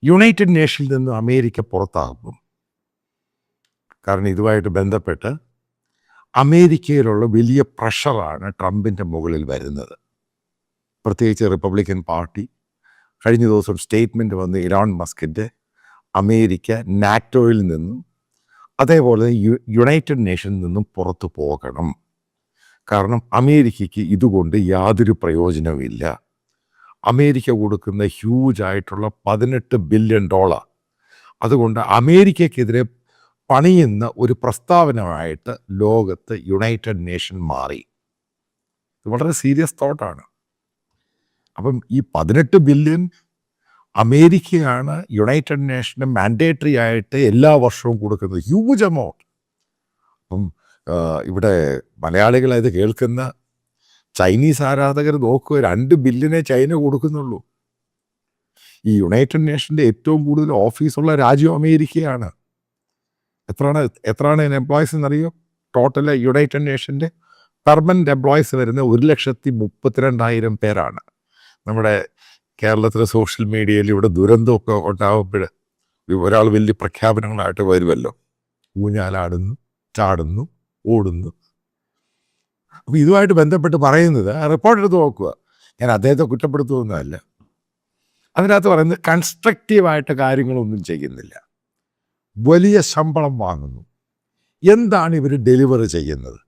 United നേഷനിൽ നിന്ന് America പുറത്താകും. കാരണം ഇതുമായിട്ട് ബന്ധപ്പെട്ട് അമേരിക്കയിലുള്ള വലിയ പ്രഷറാണ് ട്രംപിൻ്റെ മുകളിൽ വരുന്നത്. പ്രത്യേകിച്ച് റിപ്പബ്ലിക്കൻ പാർട്ടി കഴിഞ്ഞ ദിവസം സ്റ്റേറ്റ്മെൻറ്റ് വന്ന് ഇലോൺ മസ്കിൻ്റെ അമേരിക്ക നാറ്റോയിൽ നിന്നും അതേപോലെ യുണൈറ്റഡ് നേഷനിൽ നിന്നും പുറത്തു പോകണം. കാരണം അമേരിക്കയ്ക്ക് ഇതുകൊണ്ട് യാതൊരു പ്രയോജനവുമില്ല. അമേരിക്ക കൊടുക്കുന്ന ഹ്യൂജായിട്ടുള്ള $18 ബില്യൺ, അതുകൊണ്ട് അമേരിക്കയ്ക്കെതിരെ പണിയുന്ന ഒരു പ്രസ്താവനയായിട്ട് ലോകത്ത് യുണൈറ്റഡ് നേഷൻ മാറി. ഇത് വളരെ സീരിയസ് തോട്ടാണ്. അപ്പം ഈ 18 ബില്യൺ അമേരിക്കയാണ് യുണൈറ്റഡ് നേഷന് മാൻഡേറ്ററി ആയിട്ട് എല്ലാ വർഷവും കൊടുക്കുന്നത്, ഹ്യൂജ് എമൗണ്ട്. അപ്പം ഇവിടെ മലയാളികളത് കേൾക്കുന്ന ചൈനീസ് ആരാധകർ നോക്കുക, 2 ബില്യണേ ചൈന കൊടുക്കുന്നുള്ളൂ. ഈ യുണൈറ്റഡ് നേഷൻ്റെ ഏറ്റവും കൂടുതൽ ഓഫീസുള്ള രാജ്യം അമേരിക്കയാണ്. എത്രയാണ് എംപ്ലോയീസ് എന്നറിയോ? ടോട്ടൽ യുണൈറ്റഡ് നേഷൻ്റെ പെർമനൻറ്റ് എംപ്ലോയീസ് വരുന്ന 1,32,000 പേരാണ്. നമ്മുടെ കേരളത്തിലെ സോഷ്യൽ മീഡിയയിൽ ഇവിടെ ദുരന്തമൊക്കെ ഉണ്ടാകുമ്പോൾ ഒരാൾ വലിയ പ്രഖ്യാപനങ്ങളായിട്ട് വരുമല്ലോ, ഊഞ്ഞാലാടുന്നു, ചാടുന്നു, ഓടുന്നു. അപ്പോൾ ഇതുമായിട്ട് ബന്ധപ്പെട്ട് പറയുന്നത് റിപ്പോർട്ട് എടുത്ത് നോക്കുക. ഞാൻ അദ്ദേഹത്തെ കുറ്റപ്പെടുത്തുന്നതല്ല. അതിനകത്ത് പറയുന്നത് കൺസ്ട്രക്റ്റീവായിട്ട് കാര്യങ്ങളൊന്നും ചെയ്യുന്നില്ല, വലിയ ശമ്പളം വാങ്ങുന്നു. എന്താണ് ഇവർ ഡെലിവർ ചെയ്യുന്നത്?